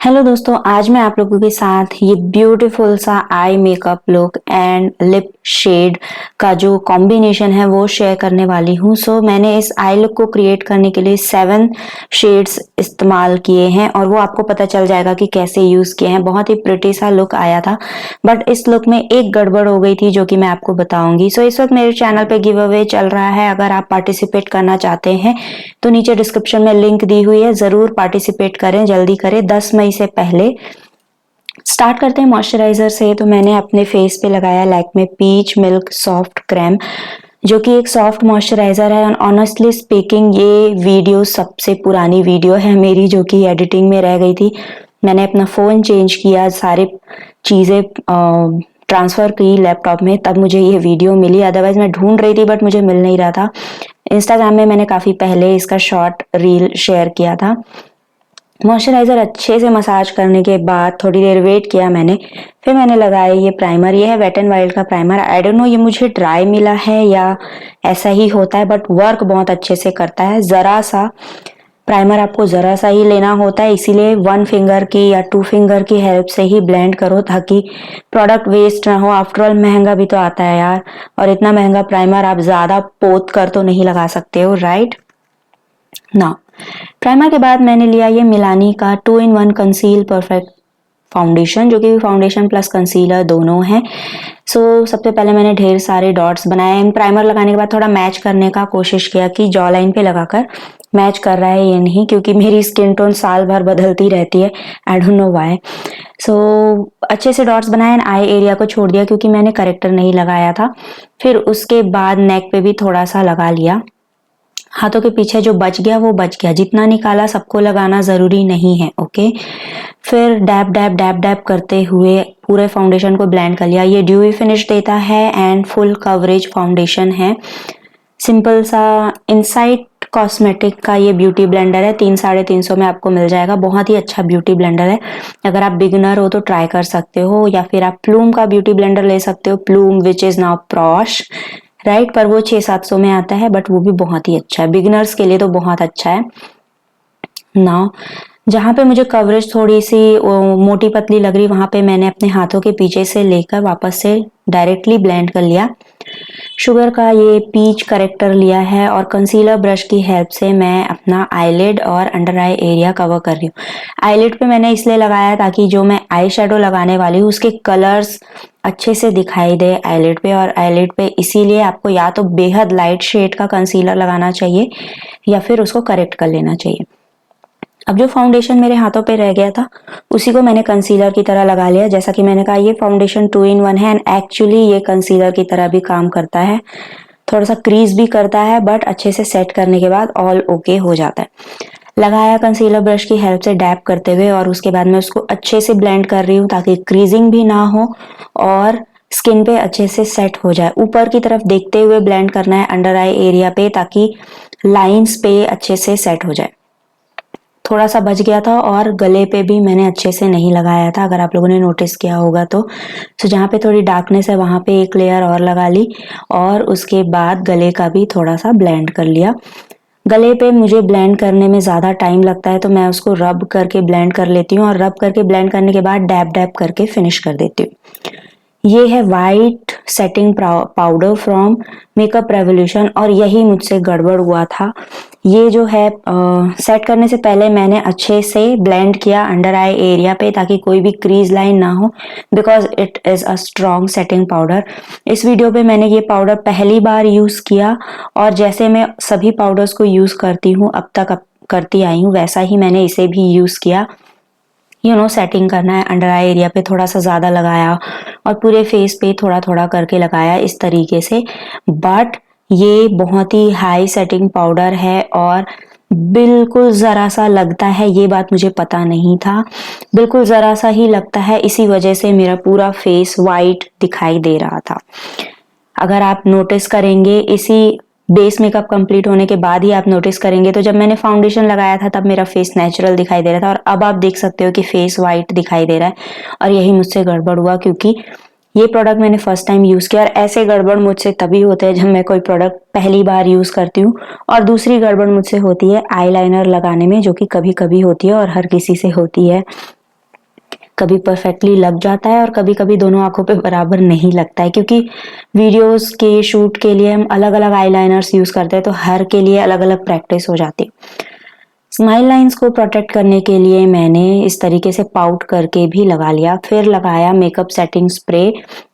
Hello दोस्तों, आज मैं आप लोगों के साथ ये ब्यूटीफुल सा eye makeup look and lip shade का जो कॉम्बिनेशन है वो शेयर करने वाली हूँ। सो मैंने इस आई लुक को क्रिएट करने के लिए 7 शेड्स इस्तेमाल किए हैं और वो आपको पता चल जाएगा कि कैसे यूज किए हैं। बहुत ही प्रिटी सा लुक आया था, बट इस लुक में एक गड़बड़ हो गई थी जो कि मैं आपको बताऊंगी। सो इस वक्त मेरे चैनल पे गिव अवे चल रहा है। अगर आप पार्टिसिपेट करना चाहते हैं तो नीचे डिस्क्रिप्शन में लिंक दी हुई है, जरूर पार्टिसिपेट करें, जल्दी करें। 10 मई से पहले स्टार्ट करते हैं मॉइस्चराइजर से। तो मैंने अपने फेस पे लगाया Lakme peach milk soft cream, जो कि एक सॉफ्ट मॉइस्चराइजर है। और ऑनेस्टली स्पीकिंग ये वीडियो सबसे पुरानी वीडियो है मेरी, जो कि एडिटिंग में रह गई थी। मैंने अपना फोन चेंज किया, सारी चीजें ट्रांसफर की लैपटॉप में, तब मुझे ये वीडियो मिली। अदरवाइज मैं ढूंढ रही थी बट मुझे मिल नहीं रहा था। इंस्टाग्राम में मैंने काफी पहले इसका शॉर्ट रील शेयर किया था। मॉइस्चराइजर अच्छे से मसाज करने के बाद थोड़ी देर वेट किया मैंने, फिर मैंने लगाया ये प्राइमर। ये है वेट एंड वाइल्ड का प्राइमर। आई डोंट नो ये मुझे ड्राई मिला है या ऐसा ही होता है, बट वर्क बहुत अच्छे से करता है। जरा सा प्राइमर आपको जरा सा ही लेना होता है, इसीलिए 1 फिंगर की या 2 फिंगर की हेल्प से ही ब्लेंड करो ताकि प्रोडक्ट वेस्ट ना हो। आफ्टरऑल महंगा भी तो आता है यार, और इतना महंगा प्राइमर आप ज्यादा पोत कर तो नहीं लगा सकते हो, राइट ना। प्राइमर के बाद मैंने लिया ये मिलानी का 2 in 1 कंसील परफेक्ट फाउंडेशन, जो कि फाउंडेशन प्लस कंसीलर दोनों है। सो सबसे पहले मैंने ढेर सारे डॉट्स बनाए। प्राइमर लगाने के बाद थोड़ा मैच करने का कोशिश किया कि जॉ लाइन पे लगाकर मैच कर रहा है ये नहीं, क्योंकि मेरी स्किन टोन साल भर बदलती रहती है, आई डोंट नो व्हाई। सो अच्छे से डॉट्स बनाए। आई एरिया को छोड़ दिया क्योंकि मैंने करेक्टर नहीं लगाया था। फिर उसके बाद नेक पे भी थोड़ा सा लगा लिया। हाथों के पीछे जो बच गया वो बच गया, जितना निकाला सबको लगाना जरूरी नहीं है, ओके। फिर डैब डैब डैब डैब करते हुए पूरे फाउंडेशन को ब्लेंड कर लिया। ये ड्यूई फिनिश देता है एंड फुल कवरेज फाउंडेशन है। सिंपल सा इनसाइट कॉस्मेटिक का ये ब्यूटी ब्लेंडर है, 300-350 में आपको मिल जाएगा। बहुत ही अच्छा ब्यूटी ब्लेंडर है। अगर आप बिगिनर हो तो ट्राई कर सकते हो, या फिर आप प्लूम का ब्यूटी ब्लेंडर ले सकते हो, plume which is now prosh, right. पर वो 600-700 में आता है, बट वो भी बहुत ही अच्छा है, बिगिनर्स के लिए तो बहुत अच्छा है। नाउ जहाँ पे मुझे कवरेज थोड़ी सी मोटी पतली लग रही, वहां पे मैंने अपने हाथों के पीछे से लेकर वापस से डायरेक्टली ब्लेंड कर लिया। शुगर का ये पीच करेक्टर लिया है और कंसीलर ब्रश की हेल्प से मैं अपना आईलिड और अंडर आई एरिया कवर कर रही हूँ। आईलिड पे मैंने इसलिए लगाया ताकि जो मैं आई शेडो लगाने वाली हूँ उसके कलर्स अच्छे से दिखाई दे आईलिड पे। और आईलिड पे इसीलिए आपको या तो बेहद लाइट शेड का कंसीलर लगाना चाहिए या फिर उसको करेक्ट कर लेना चाहिए। अब जो फाउंडेशन मेरे हाथों पे रह गया था उसी को मैंने कंसीलर की तरह लगा लिया। जैसा कि मैंने कहा, ये फाउंडेशन 2 in 1 है एंड एक्चुअली ये कंसीलर की तरह भी काम करता है। थोड़ा सा क्रीज भी करता है, बट अच्छे से सेट करने के बाद ऑल ओके हो जाता है। लगाया कंसीलर ब्रश की हेल्प से डैप करते हुए, और उसके बाद मैं उसको अच्छे से ब्लेंड कर रही हूँ ताकि क्रीजिंग भी ना हो और स्किन पे अच्छे से सेट हो जाए। ऊपर की तरफ देखते हुए ब्लेंड करना है अंडर आई एरिया पे, ताकि लाइंस पे अच्छे से सेट हो जाए। थोड़ा सा बच गया था और गले पे भी मैंने अच्छे से नहीं लगाया था, अगर आप लोगों ने नोटिस किया होगा तो। जहाँ पे थोड़ी डार्कनेस है वहां पे एक लेयर और लगा ली, और उसके बाद गले का भी थोड़ा सा ब्लेंड कर लिया। गले पे मुझे ब्लेंड करने में ज़्यादा टाइम लगता है, तो मैं उसको रब करके ब्लेंड कर लेती हूँ, और रब करके ब्लेंड करने के बाद डैब डैब करके फिनिश कर देती हूँ। ये है white setting powder from makeup revolution, और यही मुझसे गड़बड़ हुआ था। ये जो है सेट करने से पहले मैंने अच्छे से ब्लेंड किया अंडर आई एरिया पे ताकि कोई भी क्रीज लाइन ना हो, because it is a strong setting powder. इस वीडियो पे मैंने ये पाउडर पहली बार यूज़ किया, और जैसे मैं सभी पाउडर्स को यूज़ करती हूँ अब तक करती आई हूँ, वैसा ही मैंने इसे भी यूज़ किया। सेटिंग करना है अंडर आई एरिया पे, थोड़ा सा ज़्यादा लगाया और पूरे फेस पे थोड़ा थोड़ा करके लगाया इस तरीके से। बट ये बहुत ही हाई सेटिंग पाउडर है और बिल्कुल ज़रा सा लगता है, ये बात मुझे पता नहीं था, बिल्कुल ज़रा सा ही लगता है, इसी वजह से मेरा पूरा फेस वाइट दिखाई दे रहा था। अगर आप नोटिस करेंगे, इसी बेस मेकअप कंप्लीट होने के बाद ही आप नोटिस करेंगे, तो जब मैंने फाउंडेशन लगाया था तब मेरा फेस नेचुरल दिखाई दे रहा था, और अब आप देख सकते हो कि फेस वाइट दिखाई दे रहा है। और यही मुझसे गड़बड़ हुआ, क्योंकि ये प्रोडक्ट मैंने फर्स्ट टाइम यूज किया, और ऐसे गड़बड़ मुझसे तभी होते हैं जब मैं कोई प्रोडक्ट पहली बार यूज करती हूँ। और दूसरी गड़बड़ मुझसे होती है आईलाइनर लगाने में, जो कि कभी कभी होती है और हर किसी से होती है। कभी परफेक्टली लग जाता है और कभी कभी दोनों आंखों पे बराबर नहीं लगता है, क्योंकि वीडियोस के शूट के लिए हम अलग अलग आईलाइनर्स यूज करते हैं, तो हर के लिए अलग अलग प्रैक्टिस हो जाती है। स्माइल लाइंस को प्रोटेक्ट करने के लिए मैंने इस तरीके से पाउट करके भी लगा लिया। फिर लगाया मेकअप सेटिंग स्प्रे,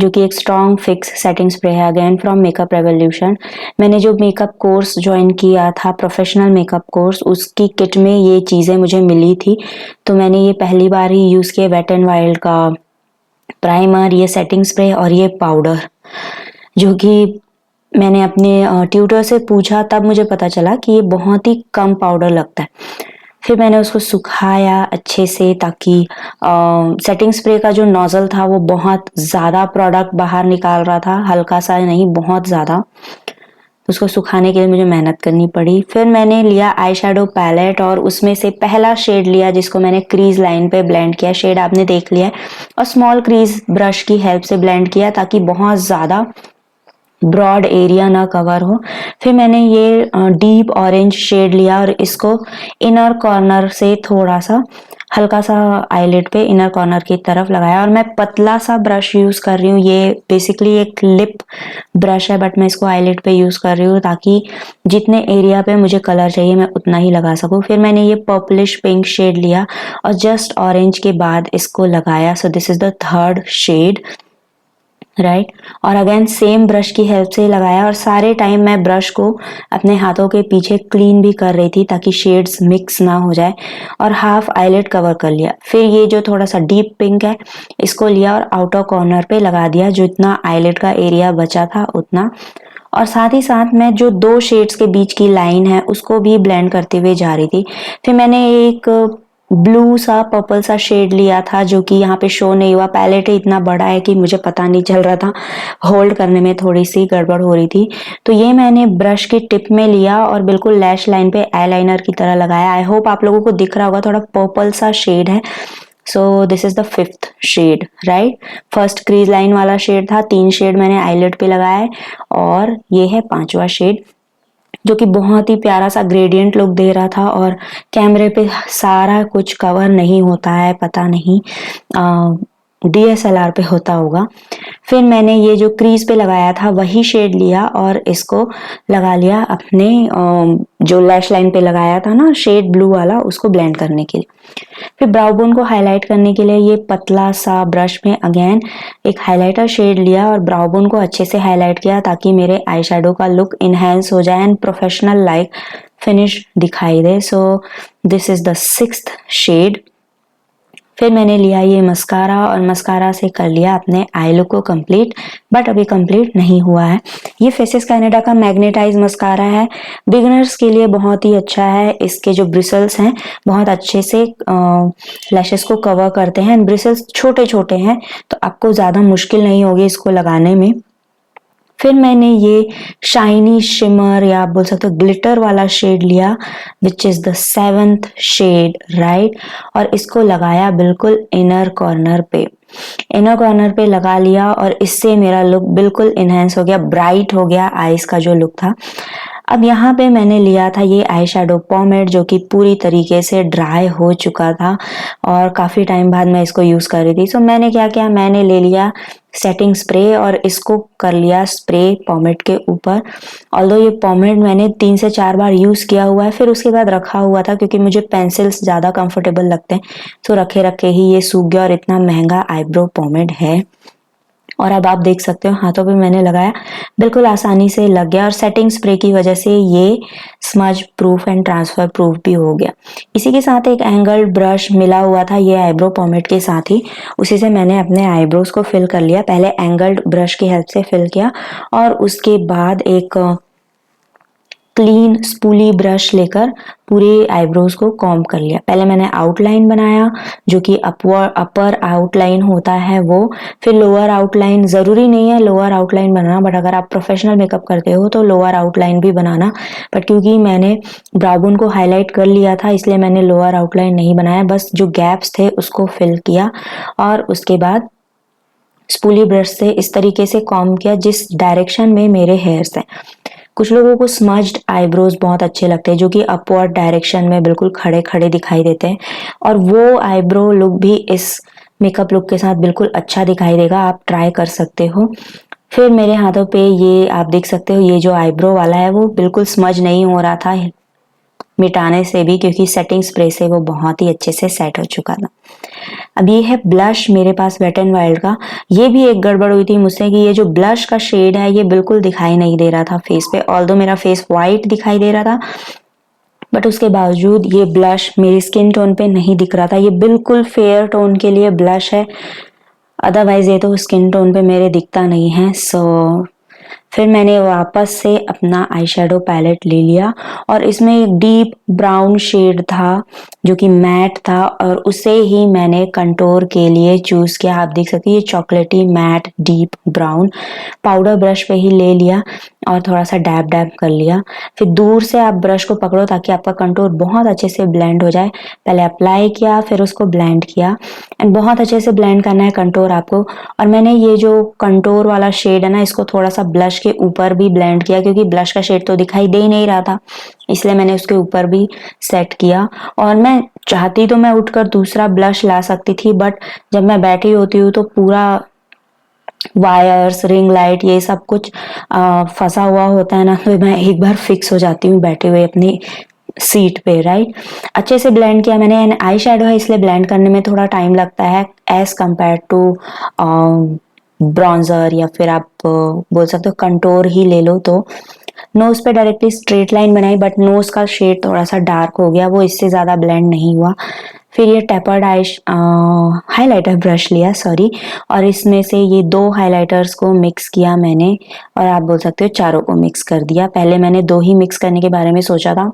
जो कि एक स्ट्रॉन्ग फिक्स सेटिंग स्प्रे है, अगेन फ्रॉम मेकअप रेवोल्यूशन। मैंने जो मेकअप कोर्स ज्वाइन किया था, प्रोफेशनल मेकअप कोर्स, उसकी किट में ये चीज़ें मुझे मिली थी, तो मैंने ये पहली बार ही यूज़ किया। वेट एंड वाइल्ड का प्राइमर, ये सेटिंग स्प्रे और ये पाउडर, जो कि मैंने अपने ट्यूटर से पूछा, तब मुझे पता चला कि ये बहुत ही कम पाउडर लगता है। फिर मैंने उसको सुखाया अच्छे से, ताकि सेटिंग स्प्रे का जो नोजल था वो बहुत ज़्यादा प्रोडक्ट बाहर निकाल रहा था, हल्का सा नहीं, बहुत ज़्यादा। उसको सुखाने के लिए मुझे मेहनत करनी पड़ी। फिर मैंने लिया आई शेडो पैलेट और उसमें से पहला शेड लिया, जिसको मैंने क्रीज लाइन पे ब्लेंड किया। शेड आपने देख लिया है, और स्मॉल क्रीज ब्रश की हेल्प से ब्लेंड किया, ताकि बहुत ज़्यादा ब्रॉड एरिया ना कवर हो। फिर मैंने ये डीप ऑरेंज शेड लिया और इसको इनर कॉर्नर से थोड़ा सा हल्का सा आईलिड पे इनर कॉर्नर की तरफ लगाया, और मैं पतला सा ब्रश यूज कर रही हूँ। ये बेसिकली एक लिप ब्रश है, बट मैं इसको आईलिड पे यूज कर रही हूँ, ताकि जितने एरिया पे मुझे कलर चाहिए मैं उतना ही लगा सकूँ। फिर मैंने ये पर्पलिश पिंक शेड लिया और जस्ट ऑरेंज के बाद इसको लगाया। So this is the third shade, right. और अगेन सेम ब्रश की हेल्प से लगाया, और सारे टाइम मैं ब्रश को अपने हाथों के पीछे क्लीन भी कर रही थी, ताकि शेड्स मिक्स ना हो जाए। और हाफ आईलेट कवर कर लिया। फिर ये जो थोड़ा सा डीप पिंक है, इसको लिया और आउटर कॉर्नर पे लगा दिया, जो इतना आईलेट का एरिया बचा था उतना। और साथ ही साथ मैं जो दो शेड्स के बीच की लाइन है उसको भी ब्लेंड करते हुए जा रही थी। फिर मैंने एक ब्लू सा पर्पल सा शेड लिया था, जो कि यहाँ पे शो नहीं हुआ। पैलेट इतना बड़ा है कि मुझे पता नहीं चल रहा था, होल्ड करने में थोड़ी सी गड़बड़ हो रही थी। तो ये मैंने ब्रश की टिप में लिया और बिल्कुल लैश लाइन पे आईलाइनर की तरह लगाया। आई होप आप लोगों को दिख रहा होगा, थोड़ा पर्पल सा शेड है। So this is the fifth shade, right. First crease line वाला शेड था, 3 शेड मैंने आईलिड पे लगाए, और ये है 5वां शेड, जो कि बहुत ही प्यारा सा ग्रेडियंट लुक दे रहा था। और कैमरे पे सारा कुछ कवर नहीं होता है, पता नहीं डीएसएलआर पे होता होगा। फिर मैंने ये जो क्रीज पे लगाया था वही शेड लिया और इसको लगा लिया अपने जो लैश लाइन पे लगाया था ना शेड ब्लू वाला, उसको ब्लेंड करने के लिए। फिर ब्राउ बोन को हाईलाइट करने के लिए ये पतला सा ब्रश में अगेन एक हाइलाइटर शेड लिया और ब्राउ बोन को अच्छे से हाईलाइट किया, ताकि मेरे आई शेडो का लुक इनहेंस हो जाए एंड प्रोफेशनल लाइक फिनिश दिखाई दे। So this is the 6th shade. फिर मैंने लिया ये मस्कारा और मस्कारा से कर लिया अपने आई लुक को कंप्लीट, बट अभी कंप्लीट नहीं हुआ है। ये फेसेस कैनेडा का मैग्नेटाइज मस्कारा है, बिगिनर्स के लिए बहुत ही अच्छा है। इसके जो ब्रिसल्स हैं बहुत अच्छे से लैशेस को कवर करते हैं, ब्रिसल्स छोटे छोटे हैं, तो आपको ज़्यादा मुश्किल नहीं होगी इसको लगाने में। फिर मैंने ये शाइनी शिमर या आप बोल सकते हो ग्लिटर वाला शेड लिया, which is the 7th shade, right. और इसको लगाया बिल्कुल इनर कॉर्नर पे, इनर कॉर्नर पे लगा लिया, और इससे मेरा लुक बिल्कुल इनहेंस हो गया, ब्राइट हो गया आईज का जो लुक था। अब यहाँ पे मैंने लिया था ये आई शेडो पॉमेड, जो कि पूरी तरीके से ड्राई हो चुका था और काफ़ी टाइम बाद मैं इसको यूज़ कर रही थी। सो मैंने क्या किया, मैंने ले लिया सेटिंग स्प्रे और इसको कर लिया स्प्रे पॉमेड के ऊपर। ऑल्दो ये पॉमेड मैंने 3 से 4 बार यूज़ किया हुआ है, फिर उसके बाद रखा हुआ था, क्योंकि मुझे पेंसिल्स ज़्यादा कंफर्टेबल लगते हैं। तो रखे रखे ही ये सूख गया और इतना महंगा आईब्रो पॉमेड है। और अब आप देख सकते हो हाथों पे मैंने लगाया, बिल्कुल आसानी से लग गया, और सेटिंग स्प्रे की वजह से ये smudge proof and transfer proof भी हो गया। इसी के साथ एक एंगल्ड ब्रश मिला हुआ था ये आईब्रो पॉमेड के साथ ही, उसी से मैंने अपने आईब्रोज को फिल कर लिया। पहले एंगल्ड ब्रश की हेल्प से फिल किया, और उसके बाद एक क्लीन स्पूली ब्रश लेकर पूरे आईब्रोज को कॉम्ब कर लिया। पहले मैंने आउटलाइन बनाया, जो कि अपर आउटलाइन होता है वो। फिर लोअर आउटलाइन, जरूरी नहीं है लोअर आउटलाइन बनाना, बट अगर आप प्रोफेशनल मेकअप करते हो तो लोअर आउटलाइन भी बनाना। बट क्योंकि मैंने ब्राउ बोन को हाईलाइट कर लिया था, इसलिए मैंने लोअर आउटलाइन नहीं बनाया, बस जो गैप्स थे उसको फिल किया, और उसके बाद स्पूली ब्रश से इस तरीके से कॉम्ब किया जिस डायरेक्शन में मेरे हेयर्स हैं। कुछ लोगों को स्मज्ड आईब्रोज बहुत अच्छे लगते हैं, जो कि अपवर्ड डायरेक्शन में बिल्कुल खड़े खड़े दिखाई देते हैं, और वो आईब्रो लुक भी इस मेकअप लुक के साथ बिल्कुल अच्छा दिखाई देगा, आप ट्राई कर सकते हो। फिर मेरे हाथों पे ये आप देख सकते हो, ये जो आईब्रो वाला है वो बिल्कुल स्मज नहीं हो रहा था मिटाने से भी, क्योंकि सेटिंग स्प्रे से वो बहुत ही अच्छे से सेट हो चुका था। अब ये है ब्लश मेरे पास वेट एंड वाइल्ड का। ये भी एक गड़बड़ हुई थी मुझसे कि ये जो ब्लश का शेड है ये बिल्कुल दिखाई नहीं दे रहा था फेस पे, ऑल्दो मेरा फेस वाइट दिखाई दे रहा था, बट उसके बावजूद ये ब्लश मेरी स्किन टोन पे नहीं दिख रहा था। ये बिल्कुल फेयर टोन के लिए ब्लश है, अदरवाइज ये तो स्किन टोन पे मेरे दिखता नहीं है। सो फिर मैंने वापस से अपना आई शेडो पैलेट ले लिया और इसमें एक डीप ब्राउन शेड था जो कि मैट था, और उसे ही मैंने कंटूर के लिए चूज किया। आप देख सकते हैं ये chocolatey matte deep brown powder brush पे ही ले लिया और थोड़ा सा डैब डैब कर लिया। फिर दूर से आप ब्रश को पकड़ो ताकि आपका कंटूर बहुत अच्छे से ब्लेंड हो जाए। पहले अप्लाई किया, फिर उसको ब्लेंड किया, एंड बहुत अच्छे से ब्लेंड करना है कंटूर आपको। और मैंने ये जो कंटूर वाला शेड है ना, इसको थोड़ा सा ब्लश के ऊपर भी ब्लेंड किया, क्योंकि ब्लश का शेड तो दिखाई दे ही नहीं रहा था, इसलिए मैंने उसके ऊपर भी सेट किया। और मैं चाहती तो मैं उठकर दूसरा ब्लश ला सकती थी, बट जब मैं बैठी होती हूँ तो पूरा वायर्स रिंग लाइट ये सब कुछ फंसा हुआ होता है ना, तो मैं एक बार फिक्स हो जाती हूँ बैठे हुए अपनी सीट पे, राइट। अच्छे से ब्लेंड किया मैंने, एंड आई शेडो है इसलिए ब्लेंड करने में थोड़ा टाइम लगता है एज कंपेयर टू ब्रॉन्जर, या फिर आप बोल सकते हो कंटूर ही ले लो। तो नोज पे डायरेक्टली स्ट्रेट लाइन बनाई, बट नोज का शेड थोड़ा सा डार्क हो गया, वो इससे ज्यादा ब्लेंड नहीं हुआ। फिर ये टेपर्ड आई हाइलाइटर ब्रश लिया, सॉरी, और इसमें से ये दो हाइलाइटर्स को मिक्स किया मैंने, और आप बोल सकते हो चारों को मिक्स कर दिया। पहले मैंने दो ही मिक्स करने के बारे में सोचा था।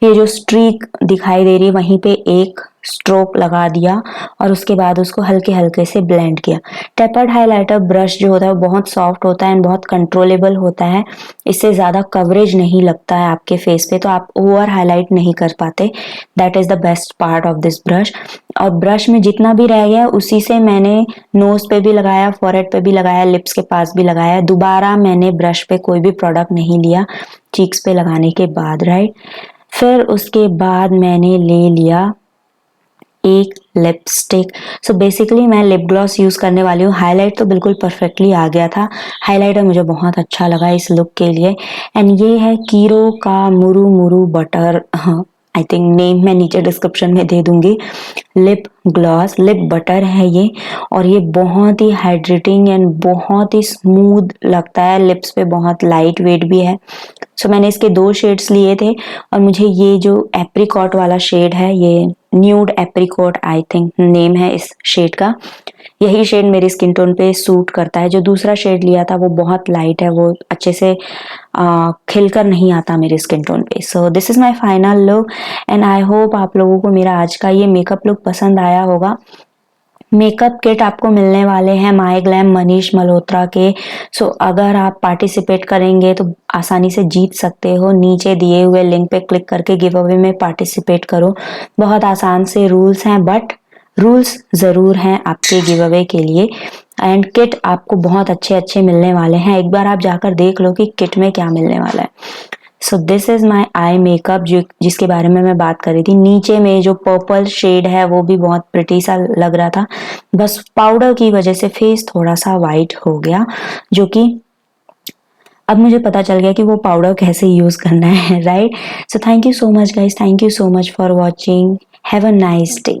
ये जो स्ट्रीक दिखाई दे रही है वहीं पे एक स्ट्रोक लगा दिया और उसके बाद उसको हल्के हल्के से ब्लेंड किया। टेपर्ड हाइलाइटर ब्रश जो होता है वो बहुत सॉफ्ट होता है एंड बहुत कंट्रोलेबल होता है, इससे ज्यादा कवरेज नहीं लगता है आपके फेस पे, तो आप ओवर हाईलाइट नहीं कर पाते। That is the best part of this brush. और ब्रश में जितना भी रह गया उसी से मैंने नोज पे भी लगाया, फोरहेड पे भी लगाया, लिप्स के पास भी लगाया। दोबारा मैंने ब्रश पे कोई भी प्रोडक्ट नहीं लिया चीक्स पे लगाने के बाद, राइट। फिर उसके बाद मैंने ले लिया एक लिपस्टिक। सो बेसिकली मैं लिप ग्लॉस यूज करने वाली हूँ। हाईलाइट तो बिल्कुल परफेक्टली आ गया था, हाईलाइटर मुझे बहुत अच्छा लगा इस लुक के लिए, एंड ये है कीरो का मुरु मुरु बटर, आई थिंक नेम मैं नीचे डिस्क्रिप्शन में दे दूंगी। लिप ग्लॉस लिप बटर है ये, और ये बहुत ही हाइड्रेटिंग एंड बहुत ही स्मूथ लगता है लिप्स पे, बहुत लाइट वेट भी है। सो मैंने इसके दो शेड्स लिए थे, और मुझे ये जो एप्रिकॉट वाला शेड है, ये nude apricot I think name है इस शेड का, यही शेड मेरी स्किन टोन पे सूट करता है। जो दूसरा शेड लिया था वो बहुत लाइट है, वो अच्छे से खिलकर नहीं आता मेरे स्किन टोन पे। सो this is my final look, and I hope आप लोगों को मेरा आज का ये मेकअप लुक पसंद आया होगा। मेकअप किट आपको मिलने वाले हैं माय ग्लैम मनीष मल्होत्रा के। सो अगर आप पार्टिसिपेट करेंगे तो आसानी से जीत सकते हो। नीचे दिए हुए लिंक पे क्लिक करके गिव अवे में पार्टिसिपेट करो। बहुत आसान से रूल्स हैं, बट रूल्स जरूर हैं आपके गिव अवे के लिए, एंड किट आपको बहुत अच्छे अच्छे मिलने वाले हैं। एक बार आप जाकर देख लो कि किट में क्या मिलने वाला है। So this is my eye makeup, जो जिसके बारे में मैं बात कर रही थी। नीचे में जो पर्पल शेड है वो भी बहुत प्रिटी सा लग रहा था, बस पाउडर की वजह से फेस थोड़ा सा वाइट हो गया, जो कि अब मुझे पता चल गया कि वो पाउडर कैसे यूज करना है, right. So thank you so much guys, thank you so much for watching, have a nice day.